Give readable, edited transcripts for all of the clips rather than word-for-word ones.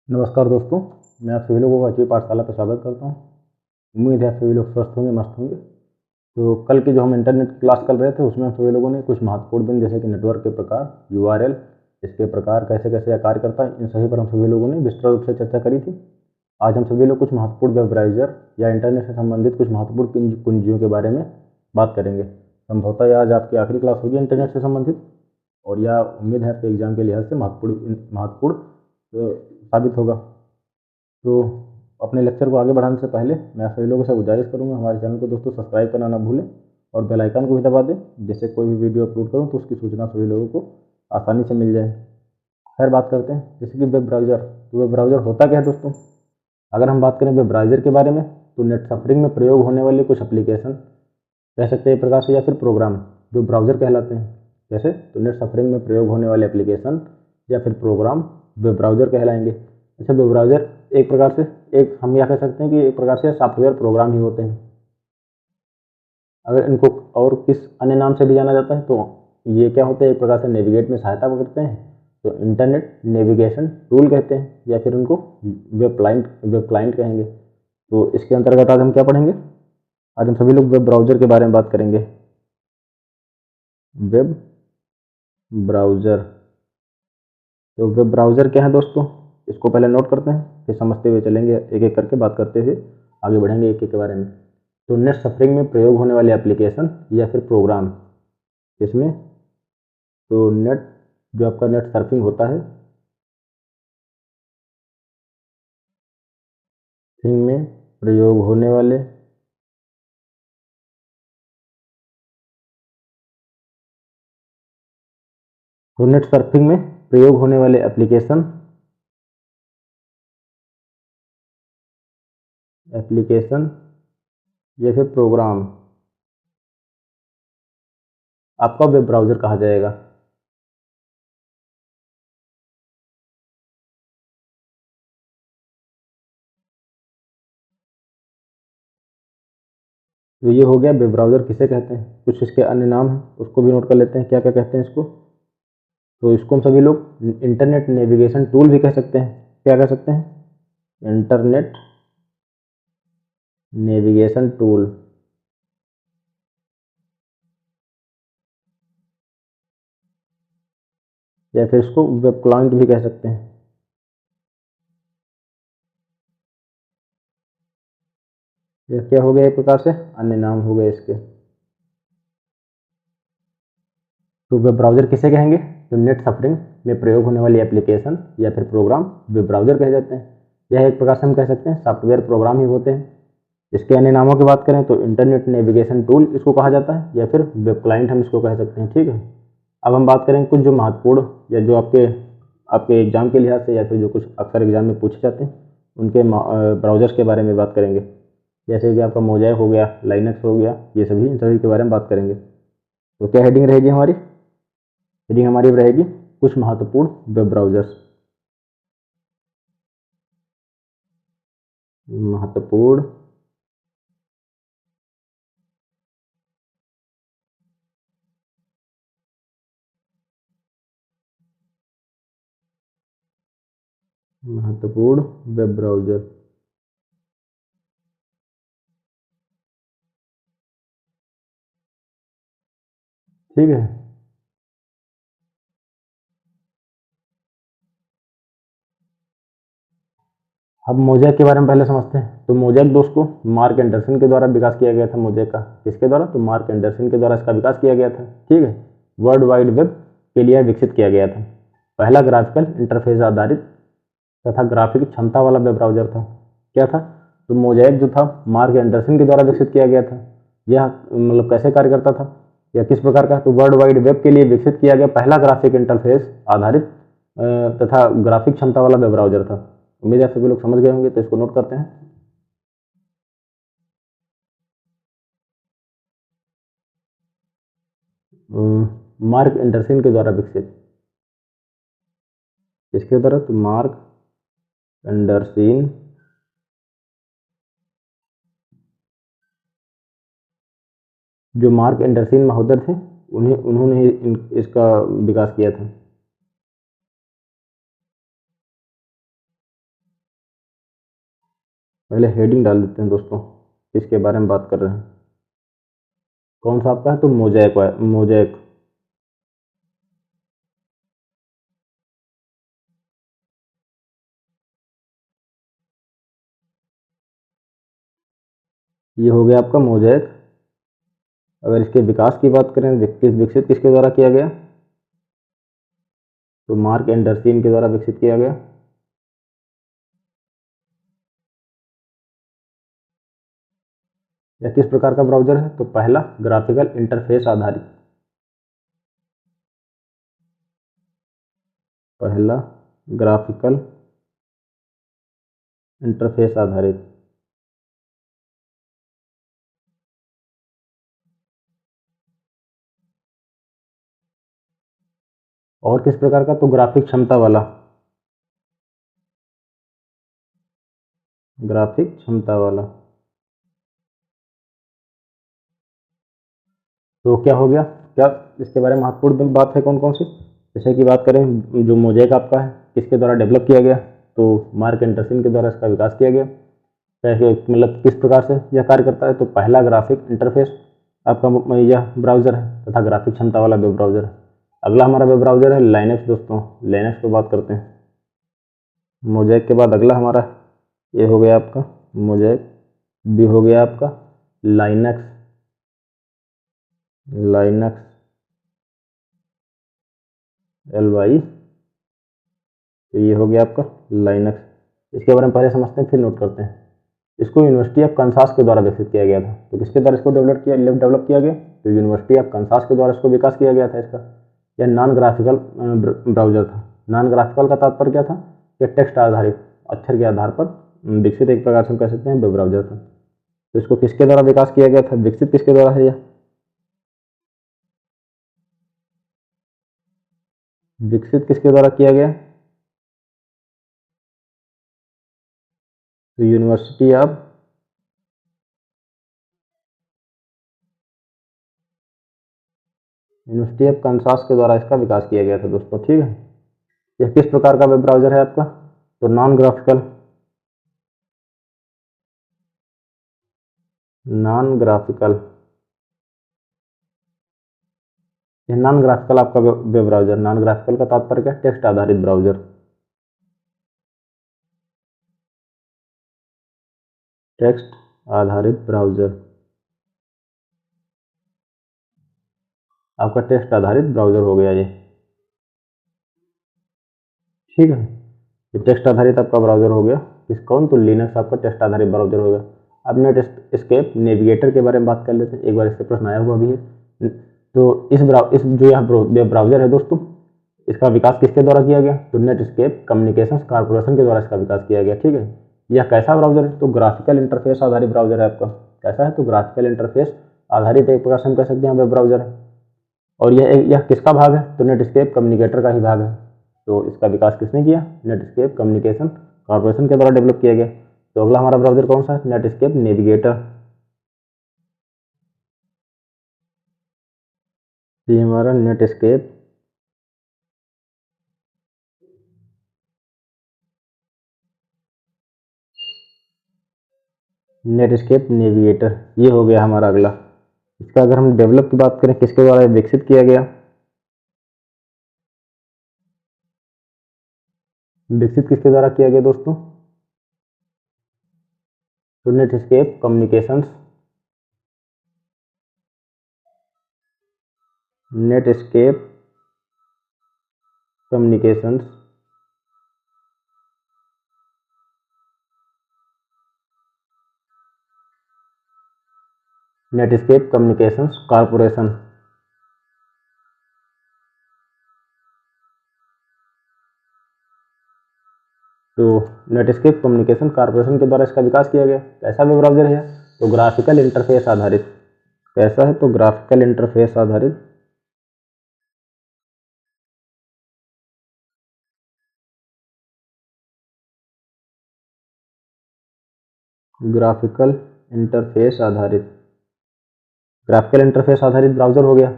नमस्कार दोस्तों, मैं आप सभी लोगों को अच्छी पाठशाला पर स्वागत करता हूं। उम्मीद है आप सभी लोग स्वस्थ होंगे, मस्त होंगे। तो कल की जो हम इंटरनेट क्लास कर रहे थे उसमें हम सभी लोगों ने कुछ महत्वपूर्ण बिंदु जैसे कि नेटवर्क के प्रकार, यूआरएल, इसके प्रकार कैसे कैसे यह कार्य करता है, इन सभी पर हम सभी लोगों ने विस्तृत रूप से चर्चा करी थी। आज हम सभी लोग कुछ महत्वपूर्ण वेब ब्राउज़र या इंटरनेट से संबंधित कुछ महत्वपूर्ण कुंजियों के बारे में बात करेंगे। संभवतः यह आज आपकी आखिरी क्लास होगी इंटरनेट से संबंधित, और यह उम्मीद है आपके एग्जाम के लिहाज से महत्वपूर्ण साबित होगा। तो अपने लेक्चर को आगे बढ़ाने से पहले मैं सभी लोगों से गुजारिश करूंगा, हमारे चैनल को दोस्तों सब्सक्राइब करना ना भूलें और बेल आइकन को भी दबा दें, जिससे कोई भी वीडियो अपलोड करूं तो उसकी सूचना सभी लोगों को आसानी से मिल जाए। खैर, बात करते हैं जैसे कि वेब ब्राउज़र। तो वेब ब्राउज़र होता क्या है दोस्तों? अगर हम बात करें वेब ब्राउज़र के बारे में तो नेट सफरिंग में प्रयोग होने वाले कुछ एप्लीकेशन कह सकते हैं एक प्रकार से, या फिर प्रोग्राम जो ब्राउज़र कहलाते हैं। कैसे? तो नेट सफरिंग में प्रयोग होने वाले एप्लीकेशन या फिर प्रोग्राम वेब ब्राउज़र कहलाएंगे। अच्छा, वेब ब्राउज़र एक प्रकार से हम यह कह सकते हैं कि एक प्रकार से सॉफ्टवेयर प्रोग्राम ही होते हैं। अगर इनको और किस अन्य नाम से भी जाना जाता है तो ये क्या होते हैं, एक प्रकार से नेविगेट में सहायता करते हैं, तो इंटरनेट नेविगेशन टूल कहते हैं, या फिर उनको वेब क्लाइंट कहेंगे। तो इसके अंतर्गत आज हम क्या पढ़ेंगे? आज हम सभी लोग वेब ब्राउज़र के बारे में बात करेंगे। वेब ब्राउज़र, तो वेब ब्राउज़र क्या है दोस्तों, इसको पहले नोट करते हैं, फिर समझते हुए चलेंगे, एक एक करके बात करते हुए आगे बढ़ेंगे एक एक के बारे में। तो नेट सफरिंग में प्रयोग होने वाले एप्लीकेशन या फिर प्रोग्राम, इसमें तो नेट जो आपका नेट सर्फिंग होता है, में प्रयोग होने वाले तो नेट सर्फिंग में प्रयोग होने वाले एप्लीकेशन या फिर प्रोग्राम आपका वेब ब्राउज़र कहा जाएगा। तो ये हो गया वेब ब्राउज़र किसे कहते हैं। कुछ इसके अन्य नाम हैं, उसको भी नोट कर लेते हैं, क्या क्या कहते हैं इसको। तो इसको हम सभी लोग इंटरनेट नेविगेशन टूल भी कह सकते हैं। क्या कह सकते हैं? इंटरनेट नेविगेशन टूल, या फिर इसको वेब क्लाइंट भी कह सकते हैं। ये क्या हो गया, एक प्रकार से अन्य नाम हो गए इसके। तो वेब ब्राउज़र किसे कहेंगे? तो नेट सफरिंग में प्रयोग होने वाली एप्लीकेशन या फिर प्रोग्राम वेब ब्राउज़र कहे जाते हैं। यह एक प्रकार से हम कह सकते हैं सॉफ्टवेयर प्रोग्राम ही होते हैं। इसके अन्य नामों की बात करें तो इंटरनेट नेविगेशन टूल इसको कहा जाता है, या फिर वेब क्लाइंट हम इसको कह सकते हैं। ठीक है, अब हम बात करें कुछ जो महत्वपूर्ण या जो आपके आपके एग्जाम के लिहाज से या फिर जो कुछ अक्सर एग्जाम में पूछे जाते हैं उनके ब्राउज़र्स के बारे में बात करेंगे। जैसे कि आपका मोज़ैक हो गया, लाइनक्स हो गया, ये सभी इन सभी के बारे में बात करेंगे। तो क्या हेडिंग रहेगी हमारी? हेडिंग हमारी रहेगी कुछ महत्वपूर्ण वेब ब्राउज़र्स। महत्वपूर्ण महत्वपूर्ण वेब ब्राउज़र। ठीक है, अब मोज़ैक के बारे में पहले समझते हैं। तो मोज़ैक दोस्तों मार्क एंडरसन के द्वारा विकास किया गया था। मोज़ैक का किसके द्वारा? तो मार्क एंडरसन के द्वारा इसका विकास किया गया था। ठीक है, वर्ल्ड वाइड वेब के लिए विकसित किया गया था। पहला ग्राफिकल इंटरफेस आधारित तथा ग्राफिक क्षमता वाला वेब ब्राउज़र था। क्या था? तो मोज़ैक जो था मार्क एंडरसन के द्वारा विकसित किया गया था। यह मतलब कैसे कार्य करता था या किस प्रकार का? तो वर्ल्ड वाइड वेब के लिए विकसित किया गया पहला ग्राफिक इंटरफेस आधारित तथा ग्राफिक क्षमता वाला वेब ब्राउज़र था। उम्मीद है सभी लोग समझ गए होंगे, तो इसको नोट करते हैं। मार्क एंडरसन के द्वारा विकसित, इसके द्वारा? तो मार्क एंडरसन जो मार्क एंडरसन महोदय थे उन्होंने इसका विकास किया था। पहले हेडिंग डाल देते हैं दोस्तों, किसके बारे में बात कर रहे हैं। कौन सा आपका है, तो मोज़ेक मोज़ेक। ये हो गया आपका मोज़ेक। अगर इसके विकास की बात करें, विकसित किसके द्वारा किया गया, तो मार्क एंडरसन के द्वारा विकसित किया गया। यह किस प्रकार का ब्राउज़र है, तो पहला ग्राफिकल इंटरफेस आधारित, पहला ग्राफिकल इंटरफेस आधारित। और किस प्रकार का, तो ग्राफिक क्षमता वाला, ग्राफिक क्षमता वाला। तो क्या हो गया, क्या इसके बारे में महत्वपूर्ण बात है कौन कौन सी, जैसे कि बात करें जो मोज़ेक आपका है किसके द्वारा डेवलप किया गया, तो मार्क एंडरसन के द्वारा इसका विकास किया गया। कैसे, मतलब किस प्रकार से यह कार्य करता है, तो पहला ग्राफिक इंटरफेस आपका यह ब्राउज़र है तथा ग्राफिक क्षमता वाला वेब ब्राउज़र है। अगला हमारा वेब ब्राउज़र है लाइनक्स दोस्तों, लाइनक्स पे बात करते हैं। मोज़ेक के बाद अगला हमारा ये हो गया आपका मोज़ेक, भी हो गया आपका लाइनक्स, लाइनक्स LY, तो ये हो गया आपका लाइनक्स। इसके बारे में पहले समझते हैं फिर नोट करते हैं। इसको यूनिवर्सिटी ऑफ कंसास के द्वारा विकसित किया गया था। तो किसके द्वारा इसको डेवलप किया गया, तो यूनिवर्सिटी ऑफ कंसास के द्वारा इसको विकास किया गया था इसका। यह नॉन ग्राफिकल ब्राउज़र था। नॉन ग्राफिकल का तात्पर्य क्या था, यह टेक्स्ट आधारित अक्षर के आधार पर विकसित एक प्रकार से हम कह सकते हैं वेब ब्राउज़र था। तो इसको किसके द्वारा विकास किया गया था, विकसित किसके द्वारा है, यह विकसित किसके द्वारा किया गया, तो यूनिवर्सिटी ऑफ कंसास के द्वारा इसका विकास किया गया था दोस्तों। ठीक है, यह किस प्रकार का वेब ब्राउज़र है आपका, तो नॉन ग्राफिकल, नॉन ग्राफिकल, यह नॉन ग्राफिकल आपका वेब ब्राउज़र। नॉन ग्राफिकल का तात्पर्य क्या, टेक्स्ट आधारित ब्राउज़र, टेक्स्ट आधारित ब्राउज़र, आपका टेक्स्ट आधारित ब्राउज़र हो गया ये। ठीक है, ये टेक्स्ट आधारित आपका ब्राउज़र हो गया। इस कौन, तो लिनक्स आपका टेक्स्ट आधारित ब्राउज़र हो गया। अब नेट एस्केप नेविगेटर के बारे में बात कर लेते हैं। एक बार इससे प्रश्न आया हुआ भी है। तो इस जो यह वेब ब्राउज़र है दोस्तों, इसका विकास किसके द्वारा किया गया, तो नेट एस्केप कम्युनिकेशंस कॉर्पोरेशन के द्वारा इसका विकास किया गया। ठीक है, यह कैसा ब्राउज़र है, तो ग्राफिकल इंटरफेस आधारित ब्राउज़र है आपका। कैसा है, तो ग्राफिकल इंटरफेस आधारित एक प्रकार से हम कह सकते हैं वेब ब्राउज़र है। और यह किसका भाग है, तो नेट एस्केप कम्युनिकेटर का ही भाग है। तो इसका विकास किसने किया, नेट एस्केप कम्युनिकेशन कॉर्पोरेशन के द्वारा डेवलप किया गया। तो अगला हमारा ब्राउज़र कौन सा है, नेट एस्केप नेविगेटर। ये हमारा नेट एस्केप नेविगेटर, ये हो गया हमारा अगला। इसका अगर हम डेवलप की बात करें, किसके द्वारा विकसित किया गया, विकसित किसके द्वारा किया गया दोस्तों, तो net escape communications, net escape communications, net escape communications corporation. तो नेट एस्केप कम्युनिकेशन कॉर्पोरेशन के द्वारा इसका विकास किया गया। कैसा वेब ब्राउज़र है, तो ग्राफिकल इंटरफेस आधारित। कैसा है, तो ग्राफिकल इंटरफेस आधारित, ग्राफिकल इंटरफेस आधारित, ग्राफिकल इंटरफेस आधारित ब्राउज़र हो गया।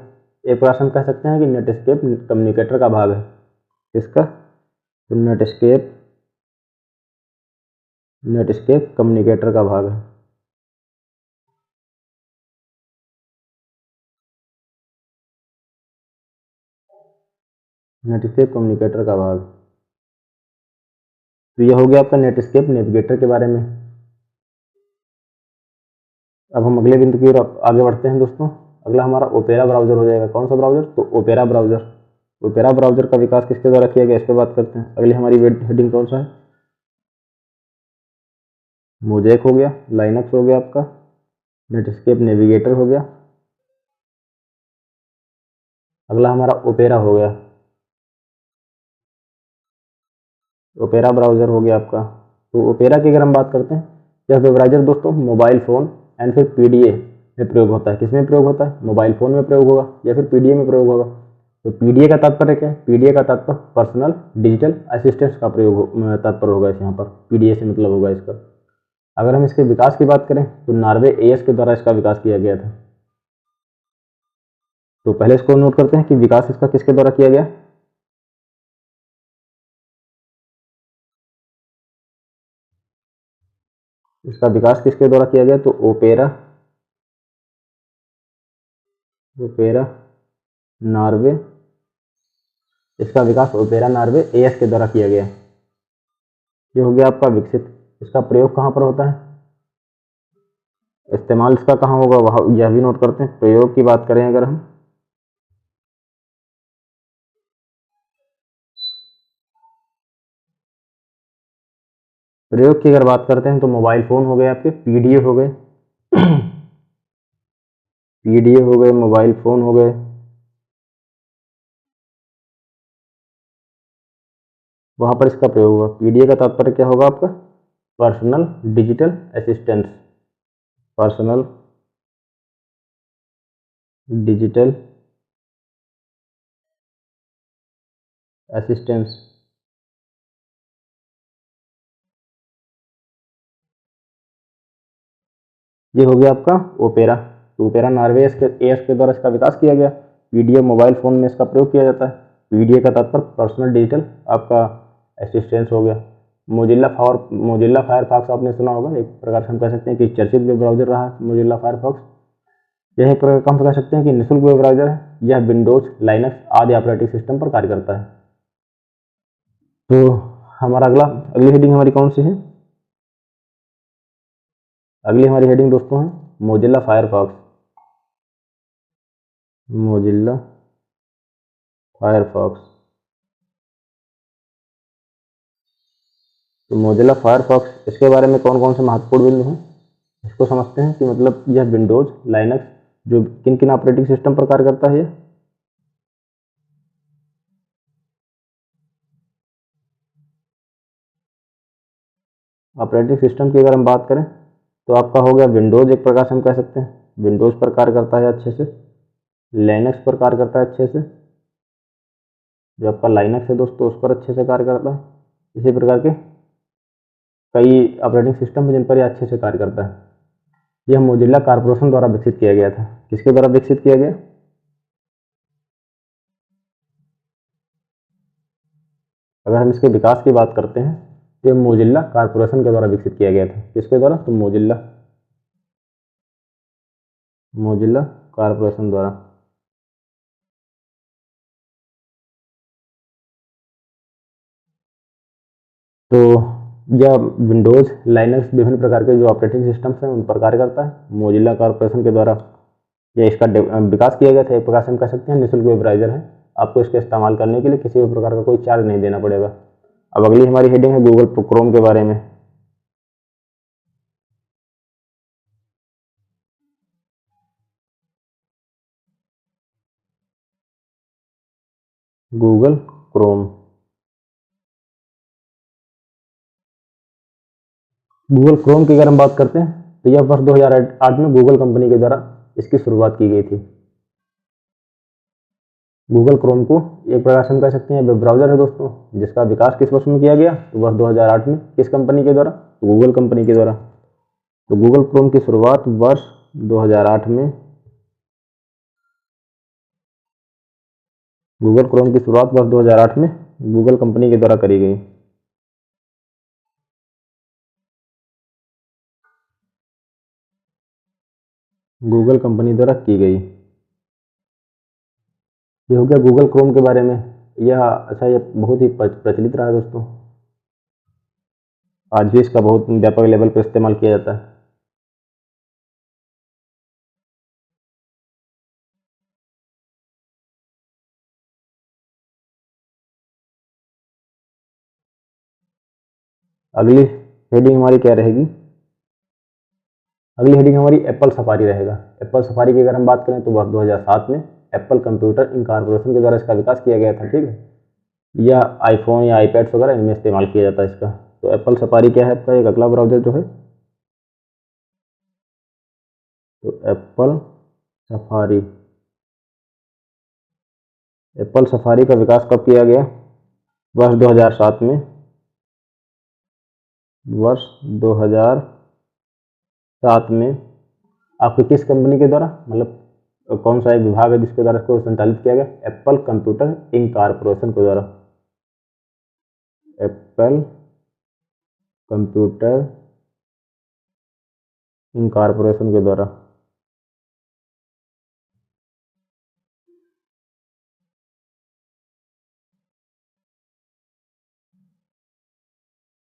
एक प्रकार से हम कह सकते हैं कि नेट एस्केप कम्युनिकेटर का भाग है। किसका, तो नेट एस्केप नेटस्केप कम्युनिकेटर का भाग है। नेटस्केप कम्युनिकेटर का भाग। तो यह हो गया आपका नेटस्केप नेविगेटर के बारे में। अब हम अगले बिंदु की ओर आगे बढ़ते हैं दोस्तों। अगला हमारा ओपेरा ब्राउजर हो जाएगा। कौन सा ब्राउजर? तो ओपेरा ब्राउजर। ओपेरा ब्राउजर का विकास किसके द्वारा किया गया, इस पर बात करते हैं। अगली हमारी हेडिंग कौन सा है? मोज़ेक हो गया, लाइनक्स हो गया आपका, नेटस्केप नेविगेटर हो गया। अगला हमारा ओपेरा हो गया। ओपेरा ब्राउजर हो गया आपका। तो ओपेरा की अगर हम बात करते हैं, यह वेब ब्राउजर दोस्तों मोबाइल फ़ोन एंड फिर पीडीए में प्रयोग होता है। किसमें प्रयोग होता है? मोबाइल फ़ोन में प्रयोग होगा या फिर पीडीए में प्रयोग होगा। तो पीडीए का तात्पर्य क्या है? पीडीए का तात्पर्य पर्सनल डिजिटल असिस्टेंस का प्रयोग तात्पर्य होगा इस यहाँ पर। पीडीए से मतलब होगा इसका। अगर हम इसके विकास की बात करें तो नॉर्वे एएस के द्वारा इसका विकास किया गया था। तो पहले इसको नोट करते हैं कि विकास इसका किसके द्वारा किया गया। इसका विकास किसके द्वारा किया गया? तो ओपेरा नॉर्वे, इसका विकास ओपेरा नॉर्वे एएस के द्वारा किया गया। ये हो गया आपका विकसित। इसका प्रयोग कहाँ पर होता है, इस्तेमाल इसका कहाँ होगा, वह यह भी नोट करते हैं। प्रयोग की बात करें अगर हम, प्रयोग की अगर बात करते हैं तो मोबाइल फ़ोन हो गए आपके, पीडीए हो गए पीडीए हो गए, मोबाइल फ़ोन हो गए। वहाँ पर इसका प्रयोग होगा। पीडीए का तात्पर्य क्या होगा आपका? Personal digital assistance. Personal digital assistance. ये हो गया आपका ओपेरा। तो ओपेरा नॉर्वे एएस के द्वारा इसका विकास किया गया। पीडीए मोबाइल फ़ोन में इसका प्रयोग किया जाता है। पीडीए का तात्पर्य पर्सनल डिजिटल आपका असिस्टेंस हो गया। मोजिल्ला फायरफॉक्स आपने सुना होगा, एक प्रकार से हम कह सकते हैं कि चर्चित वेब ब्राउजर रहा है मोजिल्ला फायरफॉक्स। यह एक प्रकार का हम कह सकते हैं कि निःशुल्क वेब ब्राउजर है। यह विंडोज, लाइनक्स आदि ऑपरेटिंग सिस्टम पर कार्य करता है। तो हमारा अगली हेडिंग हमारी कौन सी है? अगली हमारी हेडिंग दोस्तों है मोजिल्ला फायरफॉक्स। Mozilla Firefox. तो मोजिल्ला फायरफॉक्स, इसके बारे में कौन कौन से महत्वपूर्ण बिंदु हैं इसको समझते हैं। कि मतलब यह विंडोज, लाइनक्स जो किन किन ऑपरेटिंग सिस्टम पर कार्य करता है। ऑपरेटिंग सिस्टम की अगर हम बात करें तो आपका हो गया विंडोज, एक प्रकार से हम कह सकते हैं विंडोज पर कार्य करता है अच्छे से। लाइनक्स पर कार्य करता है अच्छे से, जो आपका लाइनक्स है दोस्तों उस पर अच्छे से कार्य करता है। इसी प्रकार के कई ऑपरेटिंग सिस्टम है जिन पर यह अच्छे से कार्य करता है। यह मोजिल्ला कॉर्पोरेशन द्वारा विकसित किया गया था। किसके द्वारा विकसित किया गया? अगर हम इसके विकास की बात करते हैं तो यह मोजिल्ला कॉर्पोरेशन के द्वारा विकसित किया गया था। किसके द्वारा? तो मोजिल्ला कॉर्पोरेशन द्वारा। तो यह विंडोज, लाइनक्स विभिन्न प्रकार के जो ऑपरेटिंग सिस्टम्स हैं उन पर कार्य करता है। मोजिल्ला कॉर्पोरेशन के द्वारा यह इसका विकास किया गया था। एक प्रकार से हम कह सकते हैं निःशुल्क वेब ब्राउजर है। आपको इसका इस्तेमाल करने के लिए किसी भी प्रकार का कोई चार्ज नहीं देना पड़ेगा। अब अगली हमारी हेडिंग है गूगल क्रोम के बारे में। Google Chrome. गूगल क्रोम की अगर हम बात करते हैं तो यह वर्ष 2008 में गूगल कंपनी के द्वारा इसकी शुरुआत की गई थी। गूगल क्रोम को एक प्रकार से हम कह सकते हैं वेब ब्राउजर है दोस्तों, जिसका विकास किस वर्ष में किया गया? तो वर्ष 2008 में। किस कंपनी के द्वारा? तो गूगल कंपनी के द्वारा। तो गूगल क्रोम की शुरुआत वर्ष 2008 में, गूगल क्रोम की शुरुआत वर्ष 2008 में गूगल कंपनी के द्वारा करी गई। गूगल कंपनी द्वारा की गई। ये हो गया गूगल क्रोम के बारे में। यह अच्छा, ये बहुत ही प्रचलित रहा है दोस्तों, आज भी इसका बहुत व्यापक लेवल पर इस्तेमाल किया जाता है। अगली हेडिंग हमारी क्या रहेगी? अगली हेडिंग हमारी एप्पल सफारी रहेगा। एप्पल सफारी की अगर हम बात करें तो वर्ष 2007 में एप्पल कंप्यूटर इनकॉर्पोरेशन के द्वारा इसका विकास किया गया था। ठीक है, यह आईफोन या आईपैड्स वगैरह इनमें इस्तेमाल किया जाता है इसका। तो एप्पल सफारी क्या है आपका? एक अगला ब्राउजर जो है, तो एप्पल सफारी। एप्पल सफारी का विकास कब किया गया? वर्ष 2007 में। वर्ष 2007 में आपकी किस कंपनी के द्वारा, मतलब कौन सा एक विभाग है जिसके द्वारा इसको संचालित किया गया? एप्पल कंप्यूटर इनकॉर्पोरेशन के द्वारा। एप्पल कंप्यूटर इनकॉर्पोरेशन के द्वारा।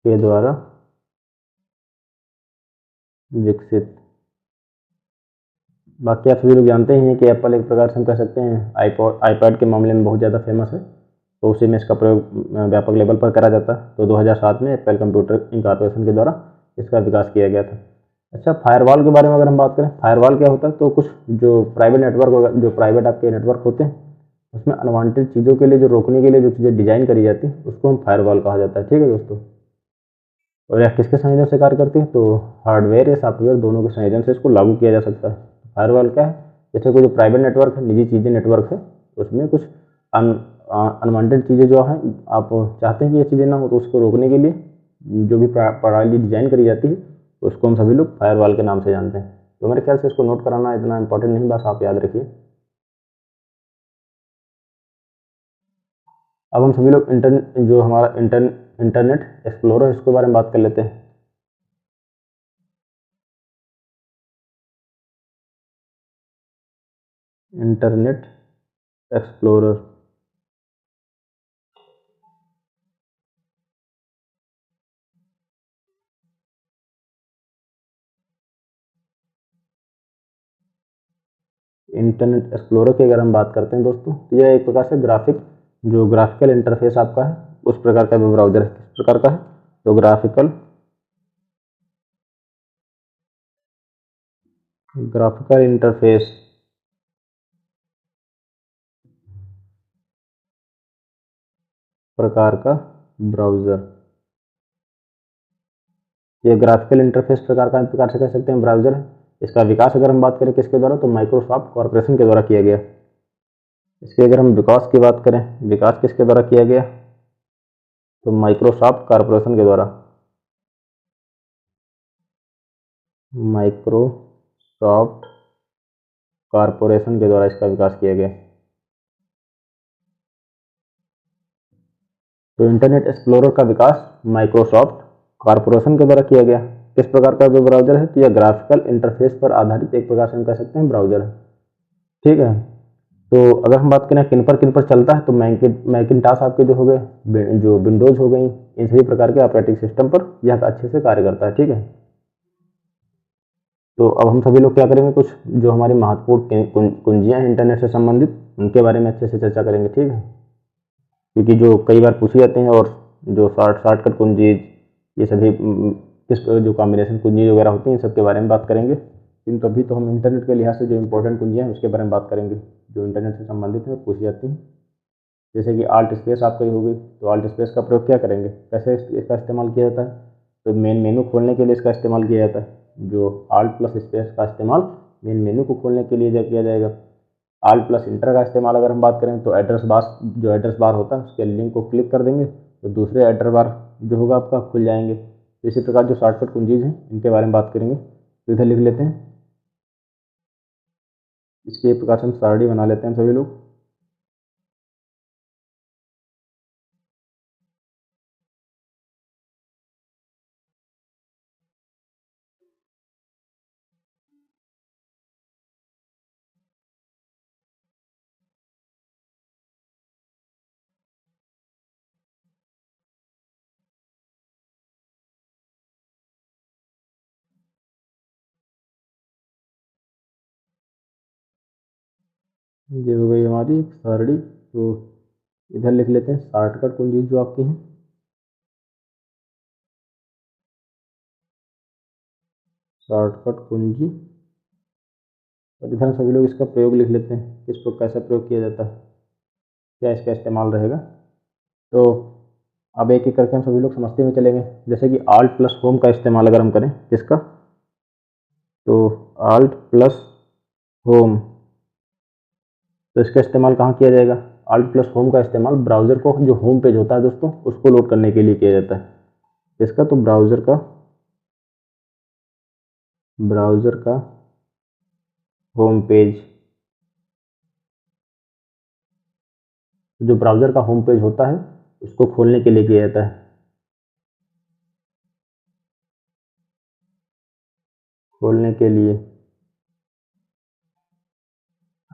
के द्वारा विकसित। बाकी आप सभी लोग जानते ही हैं कि एप्पल एक प्रकार से हम कह सकते हैं आईपैड के मामले में बहुत ज़्यादा फेमस है, तो उसी में इसका प्रयोग व्यापक लेवल पर करा जाता है। तो 2007 में एप्पल कंप्यूटर इनकॉर्पोरेशन के द्वारा इसका विकास किया गया था। अच्छा, फायरवॉल के बारे में अगर हम बात करें, फायरवॉल क्या होता है? तो कुछ जो प्राइवेट नेटवर्क, जो प्राइवेट आपके नेटवर्क होते हैं, उसमें अनवांटेड चीज़ों के लिए जो रोकने के लिए जो चीज़ें डिजाइन करी जाती हैं उसको हम फायरवॉल कहा जाता है। ठीक है दोस्तों, और यह किसके संयोजन से कार्य करती है? तो हार्डवेयर या सॉफ्टवेयर दोनों के संयोजन से इसको लागू किया जा सकता है। फायरवॉल क्या है? जैसे कोई जो प्राइवेट नेटवर्क है, निजी चीज़ें नेटवर्क है, उसमें कुछ अनवांटेड चीज़ें जो है, आप चाहते हैं कि ये चीज़ें ना हो, तो उसको रोकने के लिए जो भी प्रणाली डिजाइन करी जाती है उसको हम सभी लोग फायरवॉल के नाम से जानते हैं। तो मेरे ख्याल से इसको नोट कराना इतना इंपॉर्टेंट नहीं, बस आप याद रखिए। अब हम सभी लोग जो हमारा इंटरनेट एक्सप्लोरर, इसके बारे में बात कर लेते हैं। Internet explorer. इंटरनेट एक्सप्लोरर की अगर हम बात करते हैं दोस्तों, तो यह एक प्रकार से जो ग्राफिकल इंटरफेस आपका है उस प्रकार का ब्राउजर है। किस प्रकार का है? तो ग्राफिकल इंटरफेस प्रकार का ब्राउजर। ये ग्राफिकल इंटरफेस प्रकार से कह सकते हैं ब्राउजर है। इसका विकास अगर हम बात करें किसके द्वारा, तो माइक्रोसॉफ्ट कॉरपोरेशन के द्वारा किया गया। इसके अगर हम विकास की बात करें, विकास किसके द्वारा किया गया? तो माइक्रोसॉफ्ट कॉरपोरेशन के द्वारा। माइक्रोसॉफ्ट कॉरपोरेशन के द्वारा इसका विकास किया गया। तो इंटरनेट एक्सप्लोरर का विकास माइक्रोसॉफ्ट कॉरपोरेशन के द्वारा किया गया। किस प्रकार का जो ब्राउजर है? तो यह ग्राफिकल इंटरफेस पर आधारित एक प्रकार से हम कह सकते हैं ब्राउजर है। ठीक है, तो अगर हम बात करें किन पर चलता है, तो मैकिनटॉश आपके जो हो गए, जो विंडोज हो गई, इन सभी प्रकार के ऑपरेटिंग सिस्टम पर यह अच्छे से कार्य करता है। ठीक है, तो अब हम सभी लोग क्या करेंगे, कुछ जो हमारी महत्वपूर्ण कुंजियां हैं इंटरनेट से संबंधित, उनके बारे में अच्छे से चर्चा करेंगे। ठीक है, क्योंकि जो कई बार पूछी जाते हैं, और जो शॉर्टकट कुंजी, ये सभी किस जो कॉम्बिनेशन कुंजी वगैरह होती हैं, इन सब के बारे में बात करेंगे। लेकिन तभी तो हम इंटरनेट के लिहाज से जो इंपॉर्टेंट कुंजियाँ हैं उसके बारे में बात करेंगे, जो इंटरनेट से संबंधित हैं और पूछी जाती हैं। जैसे कि आल्ट स्पेस आपकी हो गई, तो आल्ट स्पेस का प्रयोग क्या करेंगे, कैसे इसका इस्तेमाल किया जाता है? तो मेन मेनू खोलने के लिए इसका इस्तेमाल किया जाता है। जो आल्ट प्लस स्पेस का इस्तेमाल मेन मेनू को खोलने के लिए किया जाएगा। आल्ट प्लस इंटर का इस्तेमाल अगर हम बात करें, तो एड्रेस बार होता है उसके लिंक को क्लिक कर देंगे तो दूसरे एड्रेस बार जो होगा आपका खुल जाएंगे। तो इसी प्रकार जो शॉर्टकट कुंजीज हैं इनके बारे में बात करेंगे। तो इधर लिख लेते हैं, इसकी एक प्रकार से हम सारणी बना लेते हैं सभी लोग। ये हो गई हमारी सारणी। तो इधर लिख लेते हैं शॉर्टकट कुंजी जो आपकी है, शॉर्टकट कुंजी। और इधर हम सभी लोग इसका प्रयोग लिख लेते हैं, किस पर कैसा प्रयोग किया जाता है, क्या इसका इस्तेमाल रहेगा। तो अब एक एक करके हम सभी लोग समझते हुए चलेंगे। जैसे कि आल्ट प्लस होम का इस्तेमाल अगर हम करें, किसका, तो आल्ट प्लस होम, तो इसका इस्तेमाल कहाँ किया जाएगा। आल्ट प्लस होम का इस्तेमाल ब्राउज़र को, जो होम पेज होता है दोस्तों, उसको लोड करने के लिए किया जाता है। इसका तो ब्राउज़र का होम पेज, जो ब्राउज़र का होम पेज होता है उसको खोलने के लिए किया जाता है, खोलने के लिए।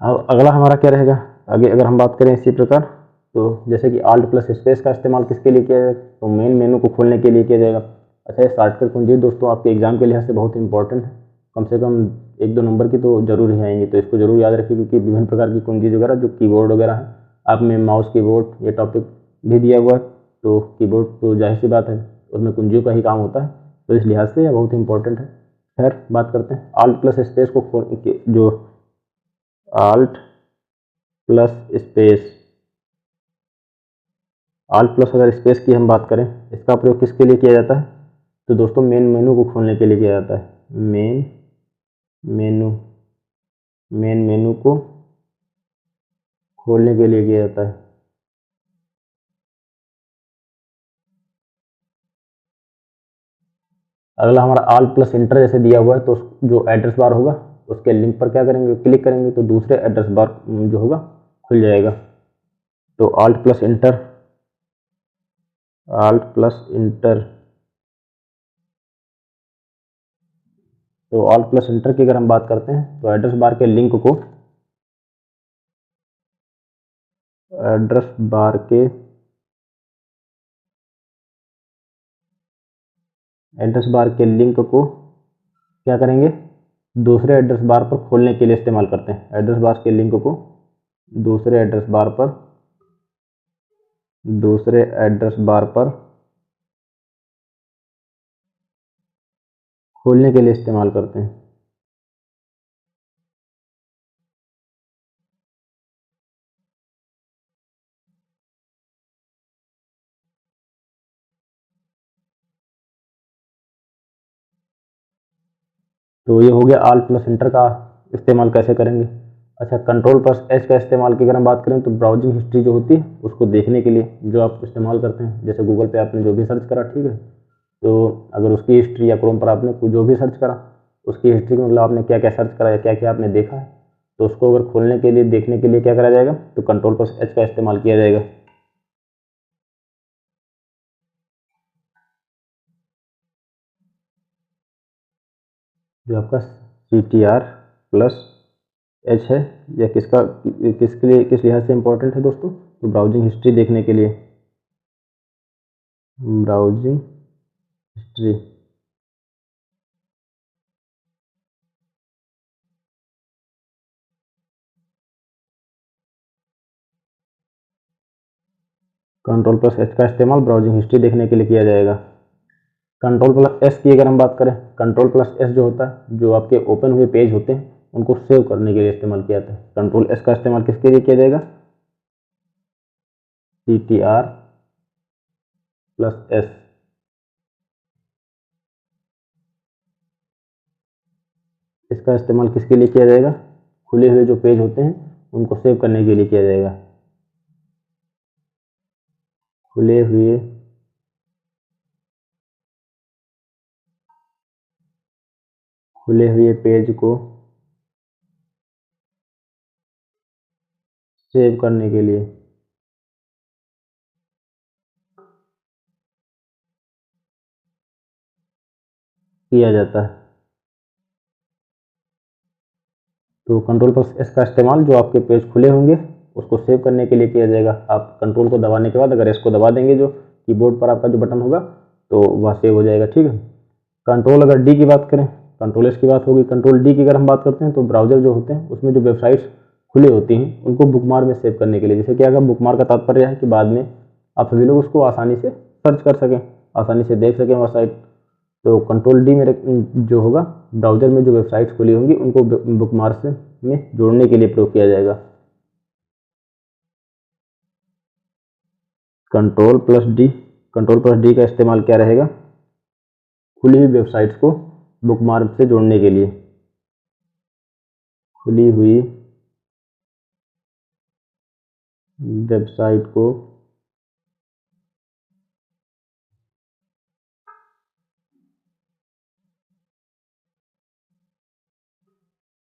अब अगला हमारा क्या रहेगा, आगे अगर हम बात करें इसी प्रकार, तो जैसे कि आल्ट प्लस स्पेस का इस्तेमाल किसके लिए किया जाएगा, तो मेन मेनू को खोलने के लिए किया जाएगा। अच्छा, ये शॉर्टकट कुंजी दोस्तों आपके एग्जाम के लिहाज से बहुत इंपॉर्टेंट है, कम से कम 1-2 नंबर की तो जरूर ही आएंगी, तो इसको जरूर याद रखिए, क्योंकि विभिन्न प्रकार की कुंजी वगैरह जो कीबोर्ड वगैरह है, आप में माउस कीबोर्ड ये टॉपिक भी दिया हुआ है, तो कीबोर्ड तो जाहिर सी बात है उसमें कुंजियों का ही काम होता है, तो इस लिहाज से यह बहुत इंपॉर्टेंट है। खैर बात करते हैं आल्ट प्लस स्पेस को जो alt plus space, alt plus अगर स्पेस की हम बात करें, इसका प्रयोग किसके लिए किया जाता है, तो दोस्तों मेन मेनू को खोलने के लिए किया जाता है। मेनू मेन मेनू को खोलने के लिए किया जाता है। अगला हमारा आल्ट प्लस इंटर जैसे दिया हुआ है, तो जो एड्रेस बार होगा उसके लिंक पर क्या करेंगे, क्लिक करेंगे तो दूसरे एड्रेस बार जो होगा खुल जाएगा। तो alt plus inter, alt plus inter, तो आल्ट प्लस इंटर की अगर हम बात करते हैं, तो एड्रेस बार के लिंक को, एड्रेस बार के एड्रेस बार के लिंक को क्या करेंगे, दूसरे एड्रेस बार पर खोलने के लिए इस्तेमाल करते हैं। एड्रेस बार के लिंक को दूसरे एड्रेस बार पर खोलने के लिए इस्तेमाल करते हैं। तो ये हो गया आल्ट प्लस इंटर का इस्तेमाल कैसे करेंगे। अच्छा, कंट्रोल प्लस एच का इस्तेमाल की अगर हम बात करें, तो ब्राउजिंग हिस्ट्री जो होती है उसको देखने के लिए जो आप इस्तेमाल करते हैं, जैसे गूगल पे आपने जो भी सर्च करा, ठीक है, तो अगर उसकी हिस्ट्री, या क्रोम पर आपने जो भी सर्च करा उसकी हिस्ट्री में, मतलब आपने क्या क्या सर्च करा या क्या क्या आपने देखा है, तो उसको अगर खोलने के लिए, देखने के लिए क्या करा जाएगा, तो कंट्रोल प्लस एच का इस्तेमाल किया जाएगा। जो आपका CTR प्लस एच है, यह किसके लिए, किस लिहाज से इंपॉर्टेंट है दोस्तों, तो ब्राउजिंग हिस्ट्री देखने के लिए, browsing history. Control plus H का इस्तेमाल ब्राउजिंग हिस्ट्री देखने के लिए किया जाएगा। कंट्रोल प्लस एस की अगर हम बात करें, कंट्रोल प्लस एस जो होता है, जो आपके ओपन हुए पेज होते हैं उनको सेव करने के लिए इस्तेमाल किया जाता है। कंट्रोल एस का इस्तेमाल किसके लिए किया जाएगा, CTR प्लस एस। इसका इस्तेमाल किसके लिए किया जाएगा, खुले हुए जो पेज होते हैं उनको सेव करने के लिए किया जाएगा। खुले हुए पेज को सेव करने के लिए किया जाता है। तो कंट्रोल प्लस एस का इस्तेमाल जो आपके पेज खुले होंगे उसको सेव करने के लिए किया जाएगा। आप कंट्रोल को दबाने के बाद अगर एस को दबा देंगे, जो कीबोर्ड पर आपका जो बटन होगा, तो वह सेव हो जाएगा, ठीक है। कंट्रोल अगर डी की बात करें, कंट्रोल एस की बात होगी, कंट्रोल डी की अगर हम बात करते हैं, तो ब्राउजर जो होते हैं उसमें जो वेबसाइट्स खुली होती हैं उनको बुकमार्क में सेव करने के लिए। जैसे कि अगर बुकमार्क का तात्पर्य है कि बाद में आप सभी लोग उसको आसानी से सर्च कर सकें, आसानी से देख सकें वेबसाइट। तो कंट्रोल डी मेरे जो होगा ब्राउज़र में जो वेबसाइट्स खुली होंगी उनको बुकमार्क में जोड़ने के लिए प्रयोग किया जाएगा। कंट्रोल प्लस डी का इस्तेमाल क्या रहेगा, खुली हुई वेबसाइट्स को बुकमार्क से जोड़ने के लिए। खुली हुई वेबसाइट को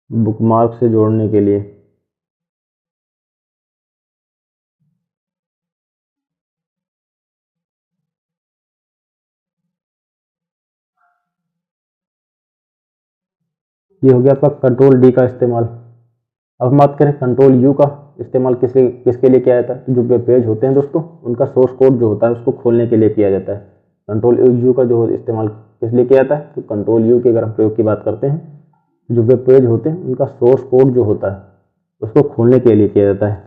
बुकमार्क से जोड़ने के लिए। ये हो गया आपका कंट्रोल डी का इस्तेमाल। अब हम बात करें कंट्रोल यू का इस्तेमाल किसके लिए किया जाता है। तो जो वेब पेज होते हैं दोस्तों उनका सोर्स कोड जो होता है उसको खोलने के लिए किया जाता है। कंट्रोल यू का जो इस्तेमाल किस लिए किया जाता है, तो कंट्रोल यू के अगर हम प्रयोग की बात करते हैं, जो वेब पेज होते हैं उनका सोर्स कोड जो होता है उसको खोलने के लिए किया जाता है।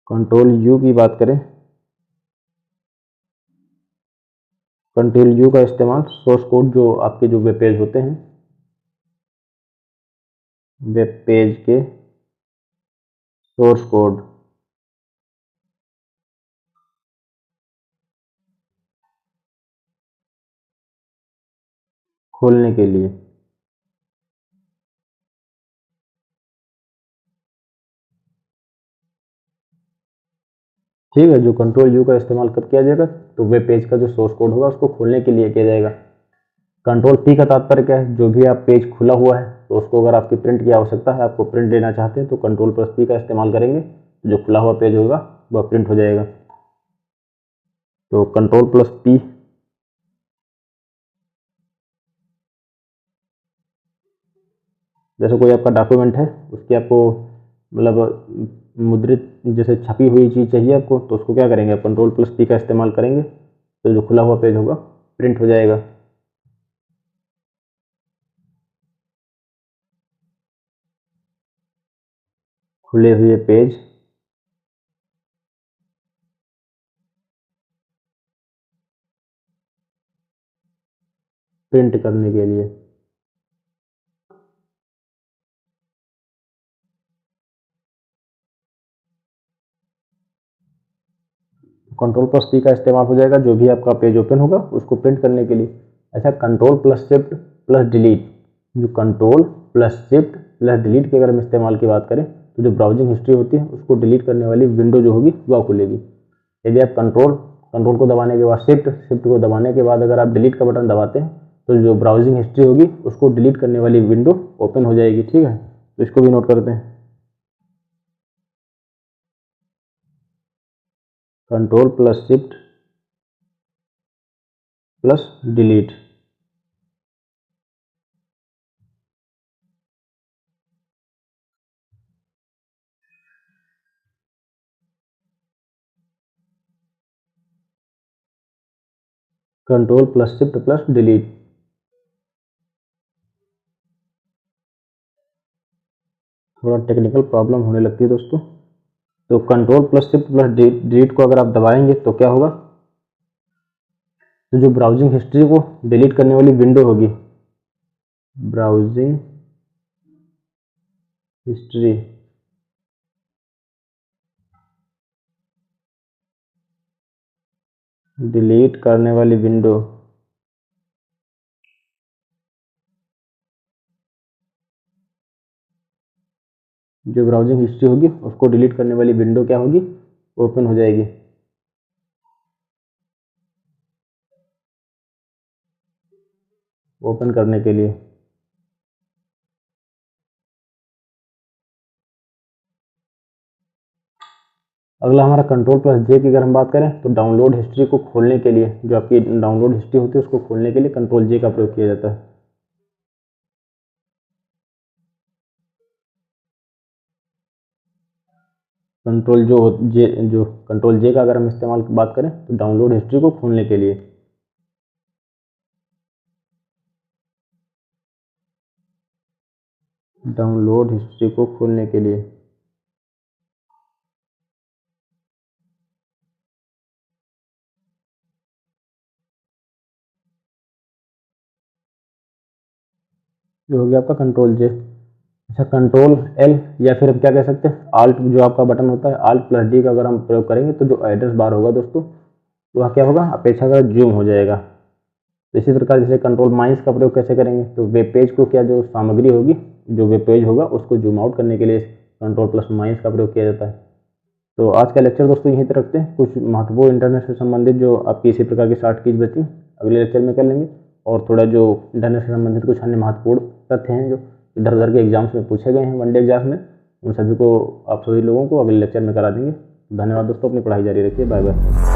कंट्रोल यू की बात करें, कंट्रोल यू का इस्तेमाल सोर्स कोड जो आपके जो वेब पेज होते हैं, वेब पेज के सोर्स कोड खोलने के लिए। ठीक है, जो कंट्रोल यू का इस्तेमाल कब किया जाएगा, तो वेब पेज का जो सोर्स कोड होगा उसको खोलने के लिए किया जाएगा। कंट्रोल पी का तात्पर्य क्या है, जो भी आप पेज खुला हुआ है तो उसको अगर आपकी प्रिंट की आवश्यकता है, आपको प्रिंट लेना चाहते हैं, तो कंट्रोल प्लस पी का इस्तेमाल करेंगे, जो खुला हुआ पेज होगा वह प्रिंट हो जाएगा। तो कंट्रोल प्लस पी जैसे कोई आपका डॉक्यूमेंट है उसकी आपको मतलब मुद्रित जैसे छपी हुई चीज़ चाहिए आपको, तो उसको क्या करेंगे, आप कंट्रोल प्लस पी का इस्तेमाल करेंगे, तो जो खुला हुआ पेज होगा प्रिंट हो जाएगा। खुले हुए पेज प्रिंट करने के लिए। कंट्रोल प्लस पी का इस्तेमाल हो जाएगा जो भी आपका पेज ओपन होगा उसको प्रिंट करने के लिए। ऐसा control plus shift plus delete, जो control plus shift plus delete के अगर हम इस्तेमाल की बात करें, तो जो ब्राउजिंग हिस्ट्री होती है उसको डिलीट करने वाली विंडो जो होगी वह खुलेगी। यदि आप कंट्रोल को दबाने के बाद शिफ्ट को दबाने के बाद अगर आप डिलीट का बटन दबाते हैं, तो जो ब्राउजिंग हिस्ट्री होगी उसको डिलीट करने वाली विंडो ओपन हो जाएगी। ठीक है, तो इसको भी नोट करते हैं। Control plus shift plus delete. Control plus shift plus delete. थोड़ा टेक्निकल प्रॉब्लम होने लगती है दोस्तों। तो control plus shift plus delete को अगर आप दबाएंगे तो क्या होगा, तो जो ब्राउजिंग हिस्ट्री को डिलीट करने वाली विंडो होगी, ब्राउजिंग हिस्ट्री डिलीट करने वाली विंडो जो ब्राउजिंग हिस्ट्री होगी उसको डिलीट करने वाली विंडो क्या होगी, ओपन हो जाएगी। ओपन करने के लिए अगला हमारा कंट्रोल प्लस जे की अगर हम बात करें, तो डाउनलोड हिस्ट्री को खोलने के लिए, जो आपकी डाउनलोड हिस्ट्री होती है उसको खोलने के लिए कंट्रोल जे का प्रयोग किया जाता है। कंट्रोल जे का अगर हम इस्तेमाल की बात करें, तो डाउनलोड हिस्ट्री को खोलने के लिए। डाउनलोड हिस्ट्री को खोलने के लिए ये हो गया आपका कंट्रोल जे। अच्छा, कंट्रोल एल या फिर हम क्या कह सकते हैं आल्ट, जो आपका बटन होता है आल्ट प्लस डी का अगर हम प्रयोग करेंगे तो जो एड्रेस बार होगा दोस्तों वह क्या होगा अपेक्षाकृत जूम हो जाएगा। तो इसी प्रकार जैसे कंट्रोल माइनस का प्रयोग कैसे करेंगे, तो वेब पेज को क्या जो सामग्री होगी जो वेब पेज होगा उसको जूम आउट करने के लिए कंट्रोल प्लस माइनस का प्रयोग किया जाता है। तो आज का लेक्चर दोस्तों यहीं तक रखते हैं। कुछ महत्वपूर्ण इंटरनेट से संबंधित जो आपकी इसी प्रकार की शॉर्ट कीज बची अगले लेक्चर में कर लेंगे, और थोड़ा जो इंटरनेट से संबंधित कुछ अन्य महत्वपूर्ण तथ्य हैं जो इधर उधर के एग्जाम्स में पूछे गए हैं वनडे एग्जाम्स में, उन सभी को आप सभी लोगों को अगले लेक्चर में करा देंगे। धन्यवाद दोस्तों, अपनी पढ़ाई जारी रखिए। Bye bye.